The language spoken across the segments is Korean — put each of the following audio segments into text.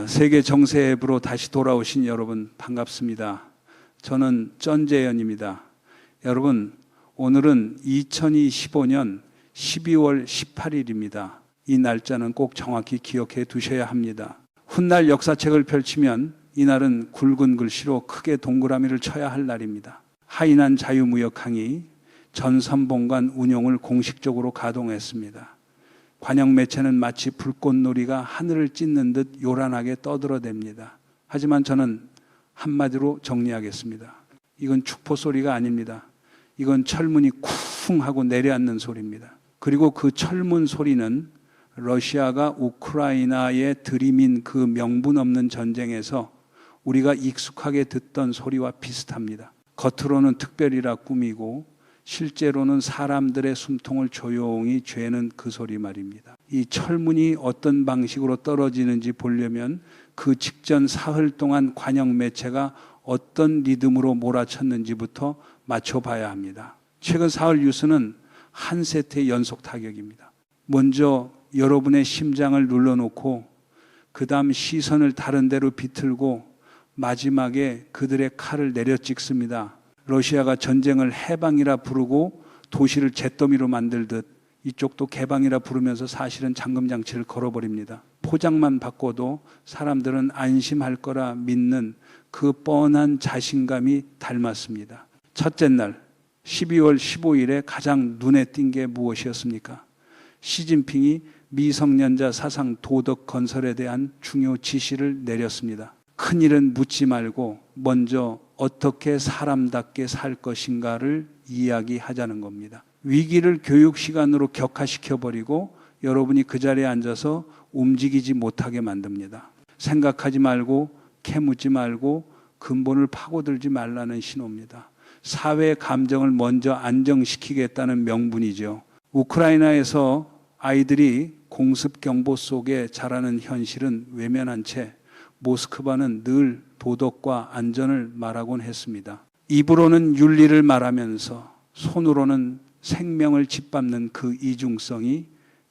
세계 정세 앱으로 다시 돌아오신 여러분 반갑습니다. 저는 전재현입니다. 여러분, 오늘은 2025년 12월 18일입니다. 이 날짜는 꼭 정확히 기억해 두셔야 합니다. 훗날 역사책을 펼치면 이날은 굵은 글씨로 크게 동그라미를 쳐야 할 날입니다. 하이난 자유무역 항의 전선봉관 운용을 공식적으로 가동했습니다. 관영 매체는 마치 불꽃놀이가 하늘을 찢는 듯 요란하게 떠들어댑니다. 하지만 저는 한마디로 정리하겠습니다. 이건 축포 소리가 아닙니다. 이건 철문이 쿵 하고 내려앉는 소리입니다. 그리고 그 철문 소리는 러시아가 우크라이나에 들이민 그 명분 없는 전쟁에서 우리가 익숙하게 듣던 소리와 비슷합니다. 겉으로는 특별이라 꾸미고 실제로는 사람들의 숨통을 조용히 죄는 그 소리 말입니다. 이 철문이 어떤 방식으로 떨어지는지 보려면 그 직전 사흘 동안 관영 매체가 어떤 리듬으로 몰아쳤는지부터 맞춰봐야 합니다. 최근 사흘 뉴스는 한 세트의 연속 타격입니다. 먼저 여러분의 심장을 눌러놓고 그 다음 시선을 다른 데로 비틀고 마지막에 그들의 칼을 내려 찍습니다. 러시아가 전쟁을 해방이라 부르고 도시를 잿더미로 만들듯 이쪽도 개방이라 부르면서 사실은 잠금장치를 걸어버립니다. 포장만 바꿔도 사람들은 안심할 거라 믿는 그 뻔한 자신감이 닮았습니다. 첫째 날 12월 15일에 가장 눈에 띈 게 무엇이었습니까? 시진핑이 미성년자 사상 도덕 건설에 대한 중요 지시를 내렸습니다. 큰일은 묻지 말고 먼저 어떻게 사람답게 살 것인가를 이야기하자는 겁니다. 위기를 교육 시간으로 격화시켜버리고 여러분이 그 자리에 앉아서 움직이지 못하게 만듭니다. 생각하지 말고 캐묻지 말고 근본을 파고들지 말라는 신호입니다. 사회 감정을 먼저 안정시키겠다는 명분이죠. 우크라이나에서 아이들이 공습경보 속에 자라는 현실은 외면한 채 모스크바는 늘 도덕과 안전을 말하곤 했습니다. 입으로는 윤리를 말하면서 손으로는 생명을 짓밟는 그 이중성이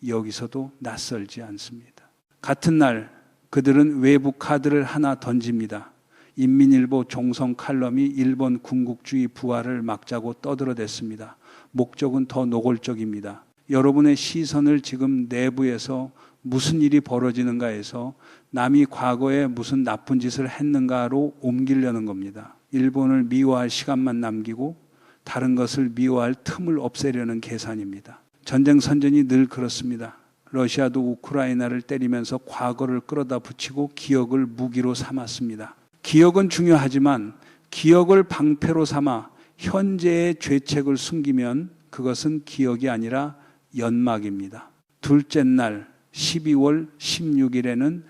여기서도 낯설지 않습니다. 같은 날 그들은 외부 카드를 하나 던집니다. 인민일보 종성 칼럼이 일본 군국주의 부활을 막자고 떠들어댔습니다. 목적은 더 노골적입니다. 여러분의 시선을 지금 내부에서 무슨 일이 벌어지는가에서 남이 과거에 무슨 나쁜 짓을 했는가로 옮기려는 겁니다. 일본을 미워할 시간만 남기고 다른 것을 미워할 틈을 없애려는 계산입니다. 전쟁 선전이 늘 그렇습니다. 러시아도 우크라이나를 때리면서 과거를 끌어다 붙이고 기억을 무기로 삼았습니다. 기억은 중요하지만 기억을 방패로 삼아 현재의 죄책을 숨기면 그것은 기억이 아니라 연막입니다. 둘째 날 12월 16일에는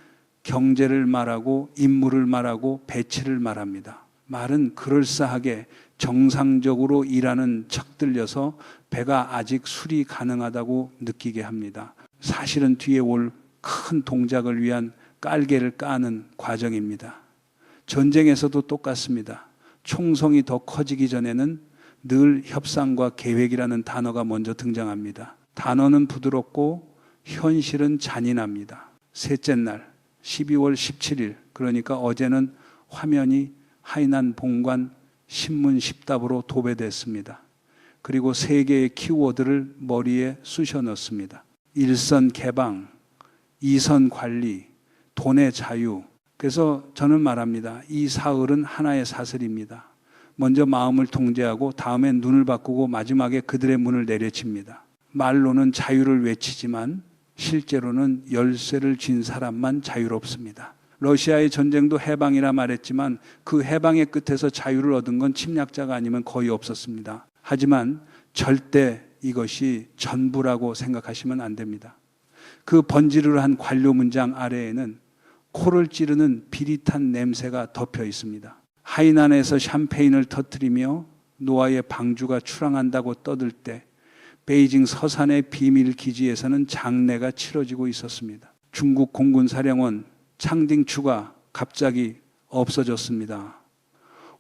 경제를 말하고 인물을 말하고 배치를 말합니다. 말은 그럴싸하게 정상적으로 일하는 척 들려서 배가 아직 수리 가능하다고 느끼게 합니다. 사실은 뒤에 올 큰 동작을 위한 깔개를 까는 과정입니다. 전쟁에서도 똑같습니다. 총성이 더 커지기 전에는 늘 협상과 계획이라는 단어가 먼저 등장합니다. 단어는 부드럽고 현실은 잔인합니다. 셋째 날 12월 17일 그러니까 어제는 화면이 하이난 봉관 신문 10답으로 도배됐습니다. 그리고 세 개의 키워드를 머리에 쑤셔 넣습니다. 1선 개방, 2선 관리, 돈의 자유. 그래서 저는 말합니다. 이 사흘은 하나의 사슬입니다. 먼저 마음을 통제하고 다음엔 눈을 바꾸고 마지막에 그들의 문을 내려칩니다. 말로는 자유를 외치지만 실제로는 열쇠를 쥔 사람만 자유롭습니다. 러시아의 전쟁도 해방이라 말했지만 그 해방의 끝에서 자유를 얻은 건 침략자가 아니면 거의 없었습니다. 하지만 절대 이것이 전부라고 생각하시면 안 됩니다. 그 번지르르한 관료 문장 아래에는 코를 찌르는 비릿한 냄새가 덮여 있습니다. 하이난에서 샴페인을 터뜨리며 노아의 방주가 출항한다고 떠들 때 베이징 서산의 비밀 기지에서는 장례가 치러지고 있었습니다. 중국 공군 사령원 창딩추가 갑자기 없어졌습니다.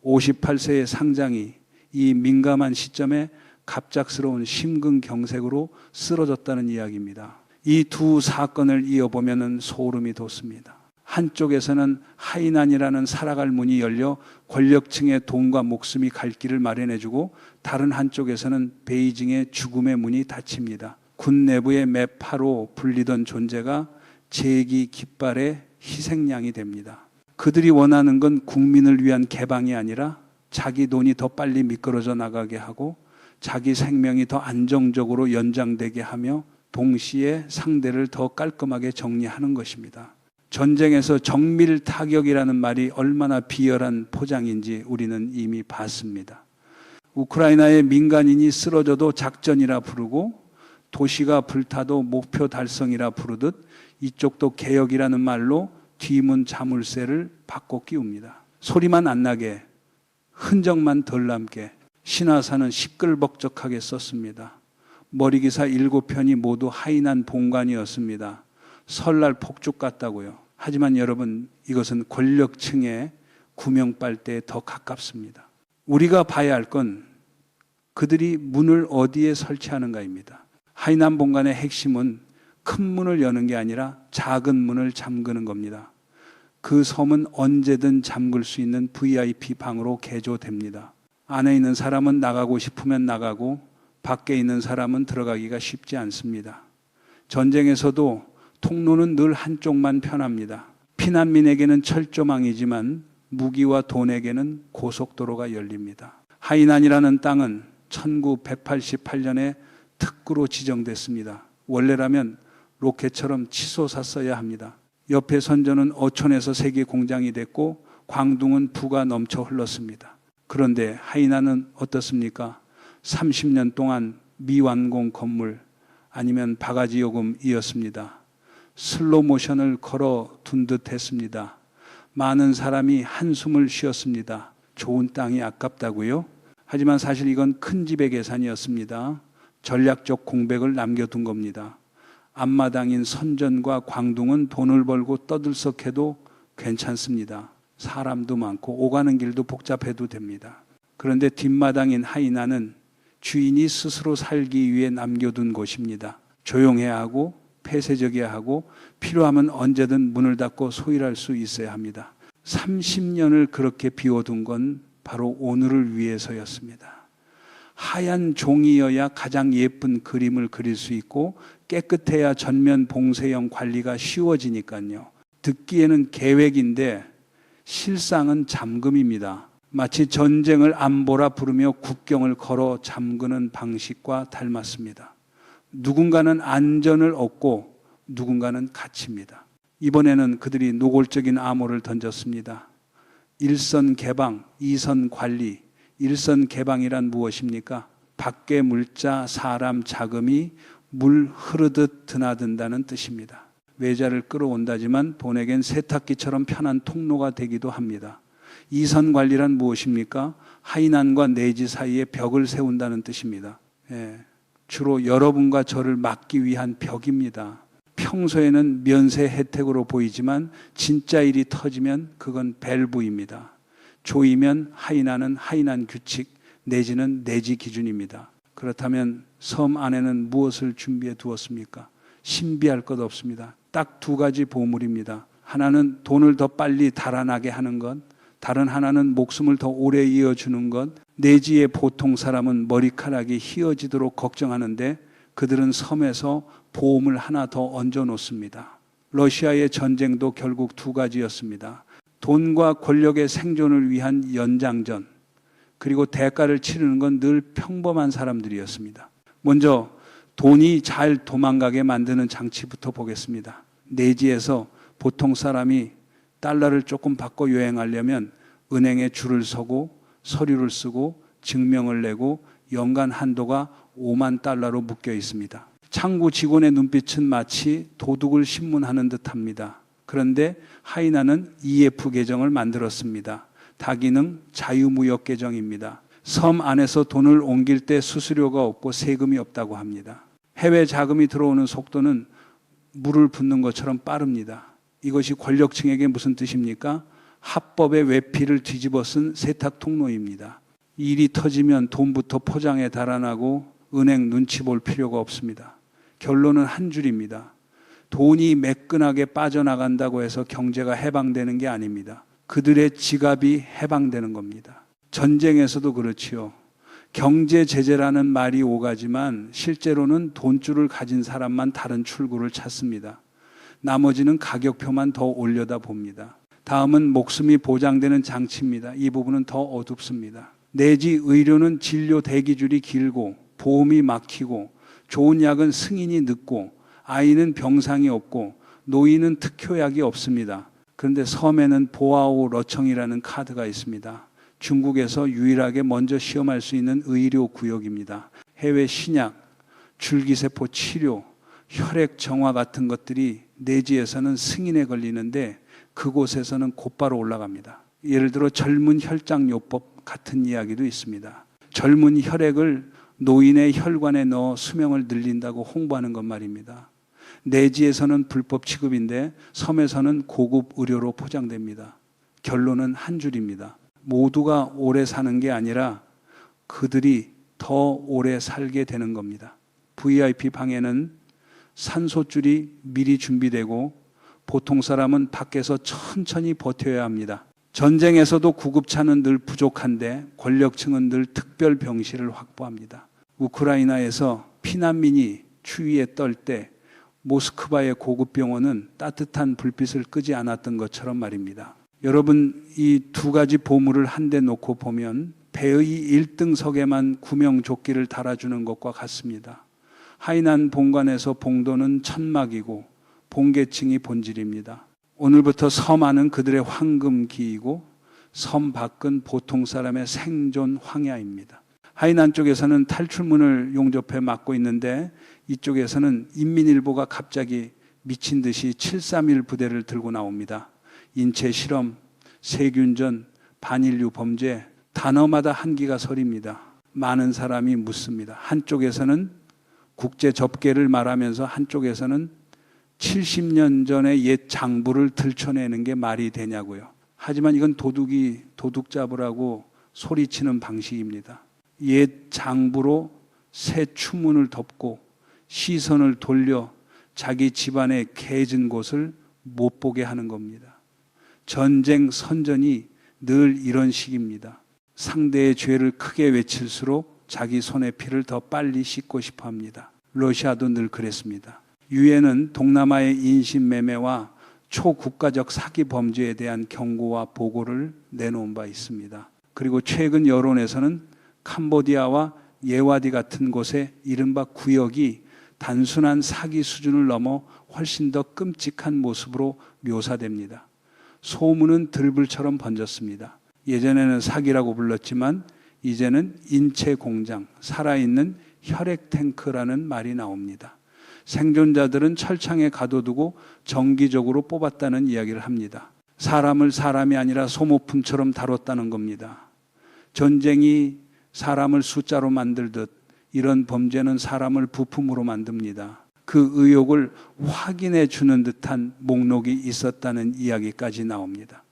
58세의 상장이 이 민감한 시점에 갑작스러운 심근경색으로 쓰러졌다는 이야기입니다. 이 두 사건을 이어보면 소름이 돋습니다. 한쪽에서는 하이난이라는 살아갈 문이 열려 권력층의 돈과 목숨이 갈 길을 마련해주고 다른 한쪽에서는 베이징의 죽음의 문이 닫힙니다. 군 내부의 매파로 불리던 존재가 재기 깃발의 희생양이 됩니다. 그들이 원하는 건 국민을 위한 개방이 아니라 자기 돈이 더 빨리 미끄러져 나가게 하고 자기 생명이 더 안정적으로 연장되게 하며 동시에 상대를 더 깔끔하게 정리하는 것입니다. 전쟁에서 정밀 타격이라는 말이 얼마나 비열한 포장인지 우리는 이미 봤습니다. 우크라이나의 민간인이 쓰러져도 작전이라 부르고 도시가 불타도 목표 달성이라 부르듯 이쪽도 개혁이라는 말로 뒤문 자물쇠를 바꿔 끼웁니다. 소리만 안 나게, 흔적만 덜 남게 신화사는 시끌벅적하게 썼습니다. 머리기사 7편이 모두 하이난 본관이었습니다. 설날 폭죽 같다고요. 하지만 여러분, 이것은 권력층의 구명빨대에 더 가깝습니다. 우리가 봐야 할 건 그들이 문을 어디에 설치하는가입니다. 하이난 본관의 핵심은 큰 문을 여는 게 아니라 작은 문을 잠그는 겁니다. 그 섬은 언제든 잠글 수 있는 VIP 방으로 개조됩니다. 안에 있는 사람은 나가고 싶으면 나가고 밖에 있는 사람은 들어가기가 쉽지 않습니다. 전쟁에서도 통로는 늘 한쪽만 편합니다. 피난민에게는 철조망이지만 무기와 돈에게는 고속도로가 열립니다. 하이난이라는 땅은 1988년에 특구로 지정됐습니다. 원래라면 로켓처럼 치솟았어야 합니다. 옆에 선전은 어촌에서 세계 공장이 됐고 광둥은 부가 넘쳐 흘렀습니다. 그런데 하이난은 어떻습니까? 30년 동안 미완공 건물 아니면 바가지 요금이었습니다. 슬로 모션을 걸어 둔 듯 했습니다. 많은 사람이 한숨을 쉬었습니다. 좋은 땅이 아깝다고요? 하지만 사실 이건 큰 집의 계산이었습니다. 전략적 공백을 남겨둔 겁니다. 앞마당인 선전과 광둥은 돈을 벌고 떠들썩해도 괜찮습니다. 사람도 많고 오가는 길도 복잡해도 됩니다. 그런데 뒷마당인 하이난은 주인이 스스로 살기 위해 남겨둔 곳입니다. 조용해야 하고 폐쇄적이어야 하고 필요하면 언제든 문을 닫고 소일할 수 있어야 합니다. 30년을 그렇게 비워둔 건 바로 오늘을 위해서였습니다. 하얀 종이여야 가장 예쁜 그림을 그릴 수 있고 깨끗해야 전면 봉쇄형 관리가 쉬워지니까요. 듣기에는 계획인데 실상은 잠금입니다. 마치 전쟁을 안보라 부르며 국경을 걸어 잠그는 방식과 닮았습니다. 누군가는 안전을 얻고 누군가는 갇힙니다. 이번에는 그들이 노골적인 암호를 던졌습니다. 1선 개방, 2선 관리. 1선 개방이란 무엇입니까? 밖에 물자, 사람, 자금이 물 흐르듯 드나든다는 뜻입니다. 외자를 끌어온다지만 돈에겐 세탁기처럼 편한 통로가 되기도 합니다. 2선 관리란 무엇입니까? 하이난과 내지 사이에 벽을 세운다는 뜻입니다. 주로 여러분과 저를 막기 위한 벽입니다. 평소에는 면세 혜택으로 보이지만 진짜 일이 터지면 그건 밸브입니다. 조이면 하이난은 하이난 규칙, 내지는 내지 기준입니다. 그렇다면 섬 안에는 무엇을 준비해 두었습니까? 신비할 것 없습니다. 딱 두 가지 보물입니다. 하나는 돈을 더 빨리 달아나게 하는 것, 다른 하나는 목숨을 더 오래 이어주는 것. 내지의 보통 사람은 머리카락이 휘어지도록 걱정하는데 그들은 섬에서 보험을 하나 더 얹어 놓습니다. 러시아의 전쟁도 결국 두 가지였습니다. 돈과 권력의 생존을 위한 연장전, 그리고 대가를 치르는 건 늘 평범한 사람들이었습니다. 먼저 돈이 잘 도망가게 만드는 장치부터 보겠습니다. 내지에서 보통 사람이 달러를 조금 받고 여행하려면 은행에 줄을 서고 서류를 쓰고 증명을 내고 연간 한도가 5만 달러로 묶여 있습니다. 창구 직원의 눈빛은 마치 도둑을 신문하는 듯합니다. 그런데 하이난은 EF 계정을 만들었습니다. 다기능 자유무역 계정입니다. 섬 안에서 돈을 옮길 때 수수료가 없고 세금이 없다고 합니다. 해외 자금이 들어오는 속도는 물을 붓는 것처럼 빠릅니다. 이것이 권력층에게 무슨 뜻입니까? 합법의 외피를 뒤집어 쓴 세탁 통로입니다. 일이 터지면 돈부터 포장해 달아나고 은행 눈치 볼 필요가 없습니다. 결론은 한 줄입니다. 돈이 매끈하게 빠져나간다고 해서 경제가 해방되는 게 아닙니다. 그들의 지갑이 해방되는 겁니다. 전쟁에서도 그렇지요. 경제 제재라는 말이 오가지만 실제로는 돈줄을 가진 사람만 다른 출구를 찾습니다. 나머지는 가격표만 더 올려다 봅니다. 다음은 목숨이 보장되는 장치입니다. 이 부분은 더 어둡습니다. 내지 의료는 진료 대기줄이 길고 보험이 막히고 좋은 약은 승인이 늦고 아이는 병상이 없고 노인은 특효약이 없습니다. 그런데 섬에는 보아오 러청이라는 카드가 있습니다. 중국에서 유일하게 먼저 시험할 수 있는 의료 구역입니다. 해외 신약, 줄기세포 치료, 혈액 정화 같은 것들이 내지에서는 승인에 걸리는데 그곳에서는 곧바로 올라갑니다. 예를 들어 젊은 혈장요법 같은 이야기도 있습니다. 젊은 혈액을 노인의 혈관에 넣어 수명을 늘린다고 홍보하는 것 말입니다. 내지에서는 불법 취급인데 섬에서는 고급 의료로 포장됩니다. 결론은 한 줄입니다. 모두가 오래 사는 게 아니라 그들이 더 오래 살게 되는 겁니다. VIP 방에는 산소줄이 미리 준비되고 보통 사람은 밖에서 천천히 버텨야 합니다. 전쟁에서도 구급차는 늘 부족한데 권력층은 늘 특별 병실을 확보합니다. 우크라이나에서 피난민이 추위에 떨 때 모스크바의 고급 병원은 따뜻한 불빛을 끄지 않았던 것처럼 말입니다. 여러분, 이 두 가지 보물을 한데 놓고 보면 배의 1등석에만 구명조끼를 달아주는 것과 같습니다. 하이난 본관에서 봉도는 천막이고 봉계층이 본질입니다. 오늘부터 섬 안은 그들의 황금기이고 섬 밖은 보통 사람의 생존 황야입니다. 하이난 쪽에서는 탈출문을 용접해 막고 있는데 이쪽에서는 인민일보가 갑자기 미친 듯이 731 부대를 들고 나옵니다. 인체 실험, 세균전, 반인류 범죄, 단어마다 한기가 서립니다. 많은 사람이 묻습니다. 한쪽에서는 국제 접계를 말하면서 한쪽에서는 70년 전의 옛 장부를 들춰내는 게 말이 되냐고요. 하지만 이건 도둑이 도둑 잡으라고 소리치는 방식입니다. 옛 장부로 새 추문을 덮고 시선을 돌려 자기 집안의 개진 곳을 못 보게 하는 겁니다. 전쟁 선전이 늘 이런 식입니다. 상대의 죄를 크게 외칠수록 자기 손의 피를 더 빨리 씻고 싶어 합니다. 러시아도 늘 그랬습니다. 유엔은 동남아의 인신매매와 초국가적 사기 범죄에 대한 경고와 보고를 내놓은 바 있습니다. 그리고 최근 여론에서는 캄보디아와 예와디 같은 곳의 이른바 구역이 단순한 사기 수준을 넘어 훨씬 더 끔찍한 모습으로 묘사됩니다. 소문은 들불처럼 번졌습니다. 예전에는 사기라고 불렀지만 이제는 인체 공장, 살아있는 혈액 탱크라는 말이 나옵니다. 생존자들은 철창에 가둬두고 정기적으로 뽑았다는 이야기를 합니다. 사람을 사람이 아니라 소모품처럼 다뤘다는 겁니다. 전쟁이 사람을 숫자로 만들듯 이런 범죄는 사람을 부품으로 만듭니다. 그 의혹을 확인해 주는 듯한 목록이 있었다는 이야기까지 나옵니다.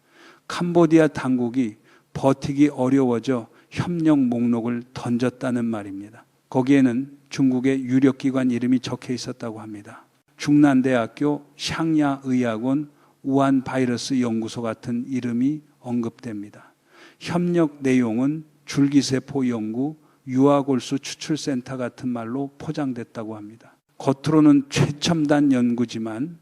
캄보디아 당국이 버티기 어려워져 협력 목록을 던졌다는 말입니다. 거기에는 중국의 유력기관 이름이 적혀 있었다고 합니다. 중난대학교 샹야의학원 우한 바이러스 연구소 같은 이름이 언급됩니다. 협력 내용은 줄기세포 연구, 유아골수 추출센터 같은 말로 포장됐다고 합니다. 겉으로는 최첨단 연구지만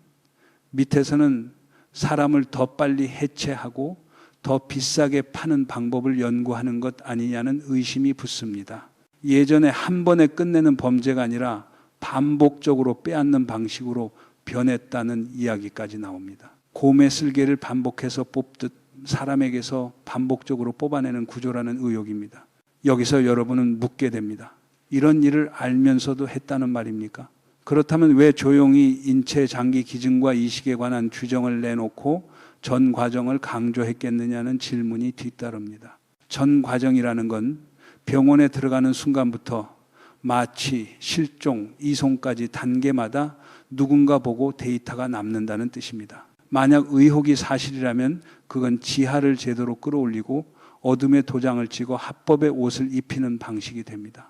밑에서는 사람을 더 빨리 해체하고 더 비싸게 파는 방법을 연구하는 것 아니냐는 의심이 붙습니다. 예전에 한 번에 끝내는 범죄가 아니라 반복적으로 빼앗는 방식으로 변했다는 이야기까지 나옵니다. 곰의 쓸개를 반복해서 뽑듯 사람에게서 반복적으로 뽑아내는 구조라는 의혹입니다. 여기서 여러분은 묻게 됩니다. 이런 일을 알면서도 했다는 말입니까? 그렇다면 왜 조용히 인체 장기 기증과 이식에 관한 규정을 내놓고 전 과정을 강조했겠느냐는 질문이 뒤따릅니다. 전 과정이라는 건 병원에 들어가는 순간부터 마취, 실종, 이송까지 단계마다 누군가 보고 데이터가 남는다는 뜻입니다. 만약 의혹이 사실이라면 그건 지하를 제대로 끌어올리고 어둠에 도장을 찍어 합법의 옷을 입히는 방식이 됩니다.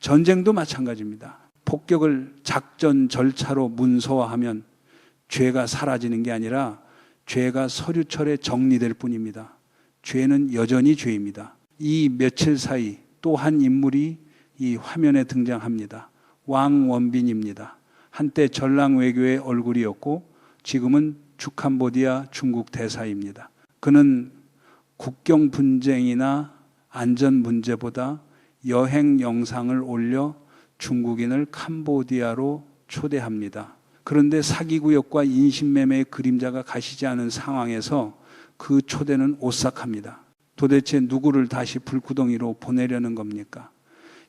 전쟁도 마찬가지입니다. 폭격을 작전 절차로 문서화하면 죄가 사라지는 게 아니라 죄가 서류철에 정리될 뿐입니다. 죄는 여전히 죄입니다. 이 며칠 사이 또 한 인물이 이 화면에 등장합니다. 왕원빈입니다. 한때 전랑 외교의 얼굴이었고 지금은 주캄보디아 중국 대사입니다. 그는 국경 분쟁이나 안전 문제보다 여행 영상을 올려 중국인을 캄보디아로 초대합니다. 그런데 사기구역과 인신매매의 그림자가 가시지 않은 상황에서 그 초대는 오싹합니다. 도대체 누구를 다시 불구덩이로 보내려는 겁니까?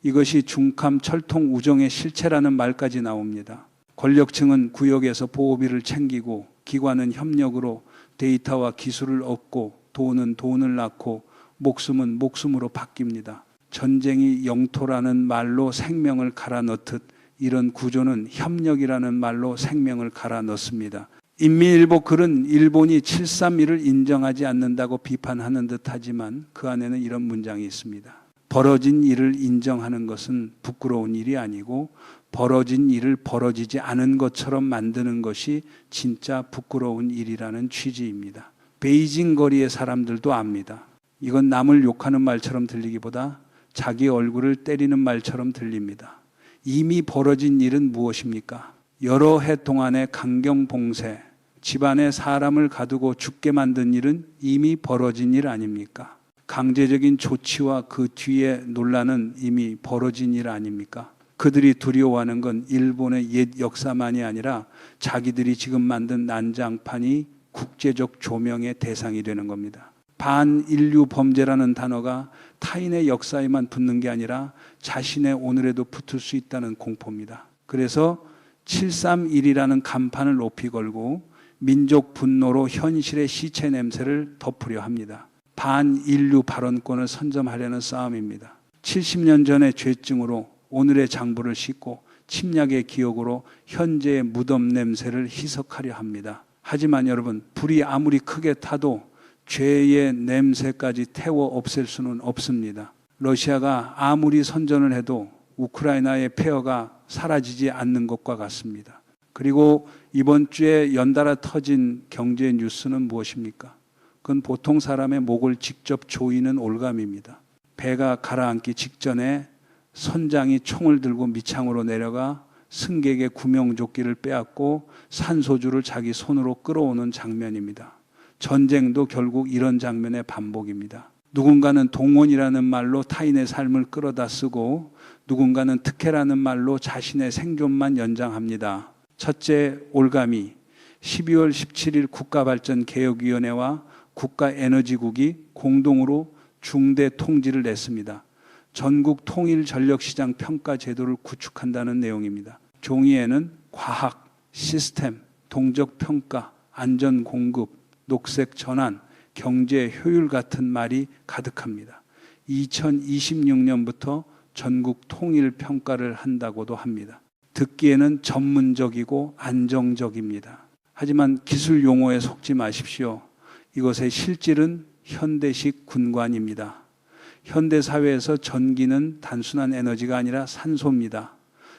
이것이 중캄 철통 우정의 실체라는 말까지 나옵니다. 권력층은 구역에서 보호비를 챙기고 기관은 협력으로 데이터와 기술을 얻고 돈은 돈을 낳고 목숨은 목숨으로 바뀝니다. 전쟁이 영토라는 말로 생명을 갈아 넣듯 이런 구조는 협력이라는 말로 생명을 갈아 넣습니다. 인민일보 글은 일본이 731을 인정하지 않는다고 비판하는 듯하지만 그 안에는 이런 문장이 있습니다. 벌어진 일을 인정하는 것은 부끄러운 일이 아니고 벌어진 일을 벌어지지 않은 것처럼 만드는 것이 진짜 부끄러운 일이라는 취지입니다. 베이징 거리의 사람들도 압니다. 이건 남을 욕하는 말처럼 들리기보다 자기 얼굴을 때리는 말처럼 들립니다. 이미 벌어진 일은 무엇입니까? 여러 해 동안의 강경봉쇄, 집안에 사람을 가두고 죽게 만든 일은 이미 벌어진 일 아닙니까? 강제적인 조치와 그 뒤에 논란은 이미 벌어진 일 아닙니까? 그들이 두려워하는 건 일본의 옛 역사만이 아니라 자기들이 지금 만든 난장판이 국제적 조명의 대상이 되는 겁니다. 반인류 범죄라는 단어가 타인의 역사에만 붙는 게 아니라 자신의 오늘에도 붙을 수 있다는 공포입니다. 그래서 731이라는 간판을 높이 걸고 민족 분노로 현실의 시체 냄새를 덮으려 합니다. 반인류 발언권을 선점하려는 싸움입니다. 70년 전의 죄증으로 오늘의 장부를 싣고 침략의 기억으로 현재의 무덤 냄새를 희석하려 합니다. 하지만 여러분, 불이 아무리 크게 타도 죄의 냄새까지 태워 없앨 수는 없습니다. 러시아가 아무리 선전을 해도 우크라이나의 폐허가 사라지지 않는 것과 같습니다. 그리고 이번 주에 연달아 터진 경제 뉴스는 무엇입니까? 그건 보통 사람의 목을 직접 조이는 올감입니다. 배가 가라앉기 직전에 선장이 총을 들고 밑창으로 내려가 승객의 구명조끼를 빼앗고 산소주를 자기 손으로 끌어오는 장면입니다. 전쟁도 결국 이런 장면의 반복입니다. 누군가는 동원이라는 말로 타인의 삶을 끌어다 쓰고 누군가는 특혜라는 말로 자신의 생존만 연장합니다. 첫째 올감이 12월 17일 국가발전개혁위원회와 국가에너지국이 공동으로 중대 통지를 냈습니다. 전국 통일 전력시장 평가 제도를 구축한다는 내용입니다. 종이에는 과학, 시스템, 동적 평가, 안전 공급, 녹색 전환, 경제 효율 같은 말이 가득합니다. 2026년부터 전국 통일 평가를 한다고도 합니다. 듣기에는 전문적이고 안정적입니다. 하지만 기술 용어에 속지 마십시오. 이것의 실질은 현대식 군관입니다. 현대 사회에서 전기는 단순한 에너지가 아니라 산소입니다.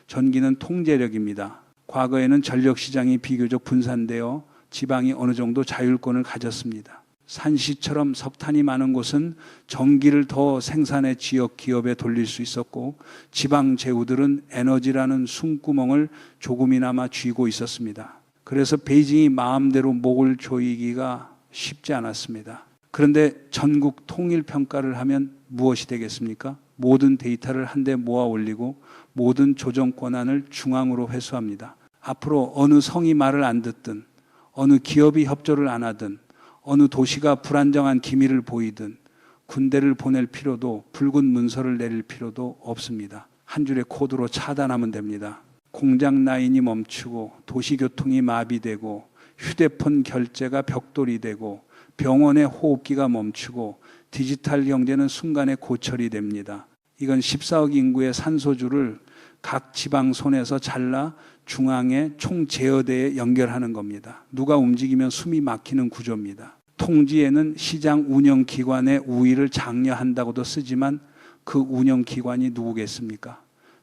전기는 통제력입니다. 과거에는 전력시장이 비교적 분산되어 지방이 어느 정도 자율권을 가졌습니다. 산시처럼 석탄이 많은 곳은 전기를 더 생산해 지역 기업에 돌릴 수 있었고 지방 제후들은 에너지라는 숨구멍을 조금이나마 쥐고 있었습니다. 그래서 베이징이 마음대로 목을 조이기가 쉽지 않았습니다. 그런데 전국 통일 평가를 하면 무엇이 되겠습니까? 모든 데이터를 한데 모아 올리고 모든 조정 권한을 중앙으로 회수합니다. 앞으로 어느 성이 말을 안 듣든 어느 기업이 협조를 안 하든 어느 도시가 불안정한 기미를 보이든 군대를 보낼 필요도 붉은 문서를 내릴 필요도 없습니다. 한 줄의 코드로 차단하면 됩니다. 공장 라인이 멈추고 도시교통이 마비되고 휴대폰 결제가 벽돌이 되고 병원의 호흡기가 멈추고 디지털 경제는 순간에 고철이 됩니다. 이건 14억 인구의 산소주를 각 지방 손에서 잘라 중앙의 총제어대에 연결하는 겁니다. 누가 움직이면 숨이 막히는 구조입니다. 통지에는 시장 운영기관의 우위를 장려한다고도 쓰지만 그 운영기관이 누구겠습니까?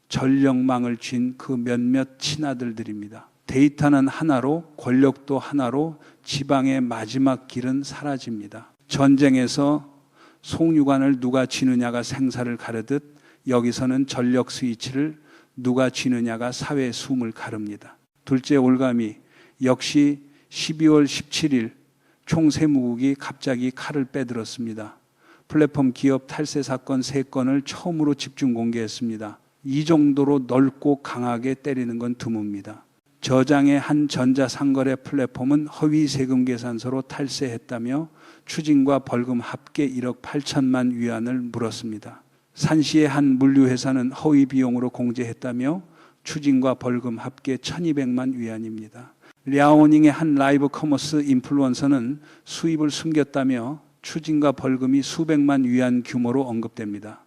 전력망을 쥔 그 몇몇 친아들들입니다. 데이터는 하나로, 권력도 하나로 지방의 마지막 길은 사라집니다. 전쟁에서 송유관을 누가 쥐느냐가 생사를 가르듯 여기서는 전력 스위치를 누가 쥐느냐가 사회 숨을 가릅니다. 둘째 올감이 역시 12월 17일 총세무국이 갑자기 칼을 빼들었습니다. 플랫폼 기업 탈세 사건 3건을 처음으로 집중 공개했습니다. 이 정도로 넓고 강하게 때리는 건 드뭅니다. 저장의 한 전자상거래 플랫폼은 허위 세금 계산서로 탈세했다며 추징과 벌금 합계 1억 8천만 위안을 물었습니다. 산시의 한 물류회사는 허위 비용으로 공제했다며 추징과 벌금 합계 1,200만 위안입니다. 랴오닝의 한 라이브 커머스 인플루언서는 수입을 숨겼다며 추징과 벌금이 수백만 위안 규모로 언급됩니다.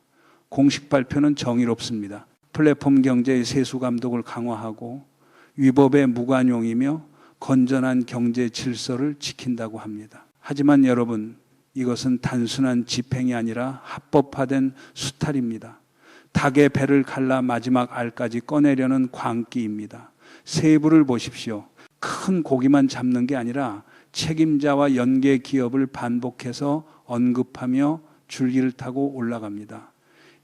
공식 발표는 정의롭습니다. 플랫폼 경제의 세수 감독을 강화하고 위법의 무관용이며 건전한 경제 질서를 지킨다고 합니다. 하지만 여러분, 이것은 단순한 집행이 아니라 합법화된 수탈입니다. 닭의 배를 갈라 마지막 알까지 꺼내려는 광기입니다. 세부를 보십시오. 큰 고기만 잡는 게 아니라 책임자와 연계 기업을 반복해서 언급하며 줄기를 타고 올라갑니다.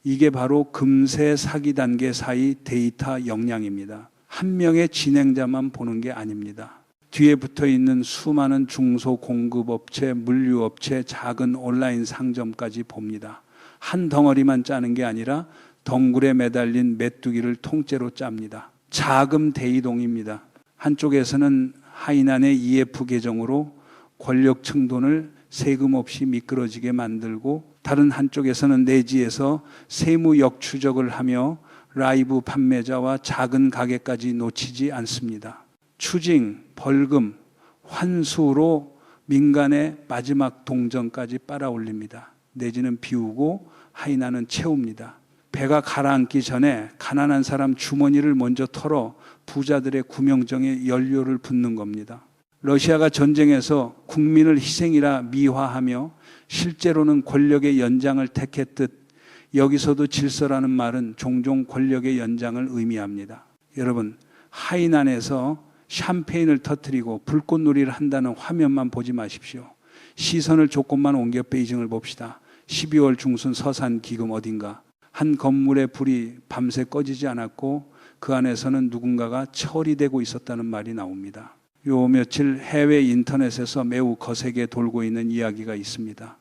이게 바로 금세 사기 단계 사이 데이터 역량입니다. 한 명의 진행자만 보는 게 아닙니다. 뒤에 붙어 있는 수많은 중소공급업체, 물류업체, 작은 온라인 상점까지 봅니다. 한 덩어리만 짜는 게 아니라 덩굴에 매달린 메뚜기를 통째로 짭니다. 자금 대이동입니다. 한쪽에서는 하이난의 EF 계정으로 권력층 돈을 세금 없이 미끄러지게 만들고 다른 한쪽에서는 내지에서 세무 역추적을 하며 라이브 판매자와 작은 가게까지 놓치지 않습니다. 추징, 벌금, 환수로 민간의 마지막 동전까지 빨아올립니다. 내지는 비우고 하이난은 채웁니다. 배가 가라앉기 전에 가난한 사람 주머니를 먼저 털어 부자들의 구명정에 연료를 붓는 겁니다. 러시아가 전쟁에서 국민을 희생이라 미화하며 실제로는 권력의 연장을 택했듯 여기서도 질서라는 말은 종종 권력의 연장을 의미합니다. 여러분, 하이난에서 샴페인을 터뜨리고 불꽃놀이를 한다는 화면만 보지 마십시오. 시선을 조금만 옮겨 베이징을 봅시다. 12월 중순 서산 기금 어딘가 한 건물의 불이 밤새 꺼지지 않았고 그 안에서는 누군가가 처리되고 있었다는 말이 나옵니다. 요 며칠 해외 인터넷에서 매우 거세게 돌고 있는 이야기가 있습니다.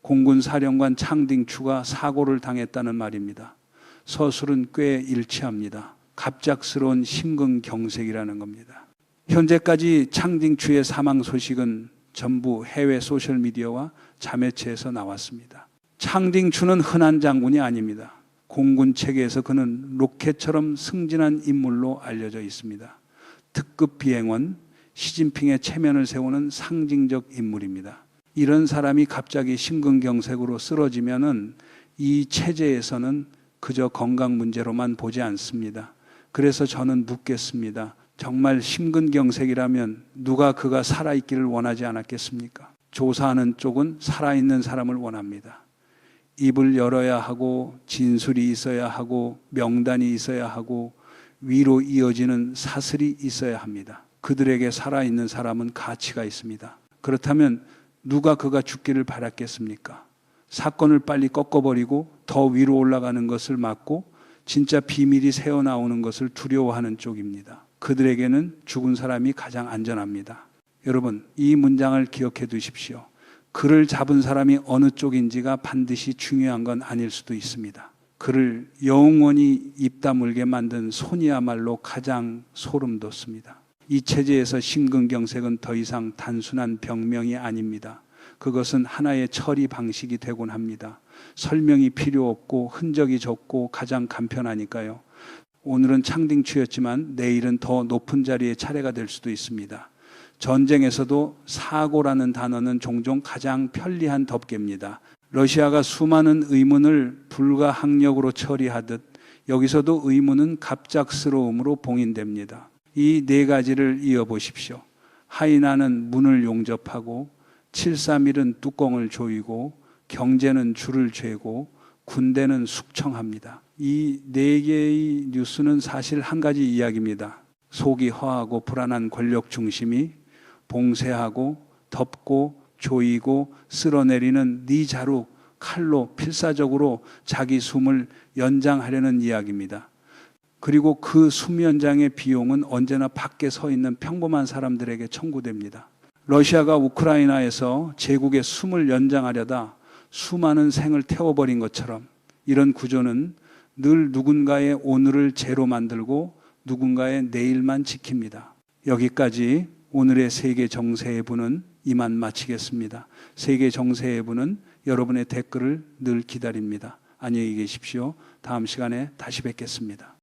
공군 사령관 창딩추가 사고를 당했다는 말입니다. 서술은 꽤 일치합니다. 갑작스러운 심근경색이라는 겁니다. 현재까지 창딩추의 사망 소식은 전부 해외 소셜미디어와 자매체에서 나왔습니다. 창딩추는 흔한 장군이 아닙니다. 공군 체계에서 그는 로켓처럼 승진한 인물로 알려져 있습니다. 특급 비행원, 시진핑의 체면을 세우는 상징적 인물입니다. 이런 사람이 갑자기 심근경색으로 쓰러지면은 이 체제에서는 그저 건강 문제로만 보지 않습니다. 그래서 저는 묻겠습니다. 정말 심근경색이라면 누가 그가 살아있기를 원하지 않았겠습니까? 조사하는 쪽은 살아있는 사람을 원합니다. 입을 열어야 하고 진술이 있어야 하고 명단이 있어야 하고 위로 이어지는 사슬이 있어야 합니다. 그들에게 살아있는 사람은 가치가 있습니다. 그렇다면 누가 그가 죽기를 바랐겠습니까? 사건을 빨리 꺾어버리고 더 위로 올라가는 것을 막고 진짜 비밀이 새어나오는 것을 두려워하는 쪽입니다. 그들에게는 죽은 사람이 가장 안전합니다. 여러분, 이 문장을 기억해 두십시오. 그를 잡은 사람이 어느 쪽인지가 반드시 중요한 건 아닐 수도 있습니다. 그를 영원히 입 다물게 만든 손이야말로 가장 소름 돋습니다. 이 체제에서 심근경색은 더 이상 단순한 병명이 아닙니다. 그것은 하나의 처리 방식이 되곤 합니다. 설명이 필요 없고 흔적이 적고 가장 간편하니까요. 오늘은 창딩추였지만 내일은 더 높은 자리의 차례가 될 수도 있습니다. 전쟁에서도 사고라는 단어는 종종 가장 편리한 덮개입니다. 러시아가 수많은 의문을 불가항력으로 처리하듯 여기서도 의문은 갑작스러움으로 봉인됩니다. 이 네 가지를 이어보십시오. 하이나는 문을 용접하고 731은 뚜껑을 조이고 경제는 줄을 죄고 군대는 숙청합니다. 이 네 개의 뉴스는 사실 한 가지 이야기입니다. 속이 허하고 불안한 권력 중심이 봉쇄하고 덮고 조이고 쓸어내리는 네 자루 칼로 필사적으로 자기 숨을 연장하려는 이야기입니다. 그리고 그 숨 연장의 비용은 언제나 밖에 서 있는 평범한 사람들에게 청구됩니다. 러시아가 우크라이나에서 제국의 숨을 연장하려다 수많은 생을 태워버린 것처럼 이런 구조는 늘 누군가의 오늘을 죄로 만들고 누군가의 내일만 지킵니다. 여기까지 오늘의 세계 정세의 분은 이만 마치겠습니다. 세계 정세의 분은 여러분의 댓글을 늘 기다립니다. 안녕히 계십시오. 다음 시간에 다시 뵙겠습니다.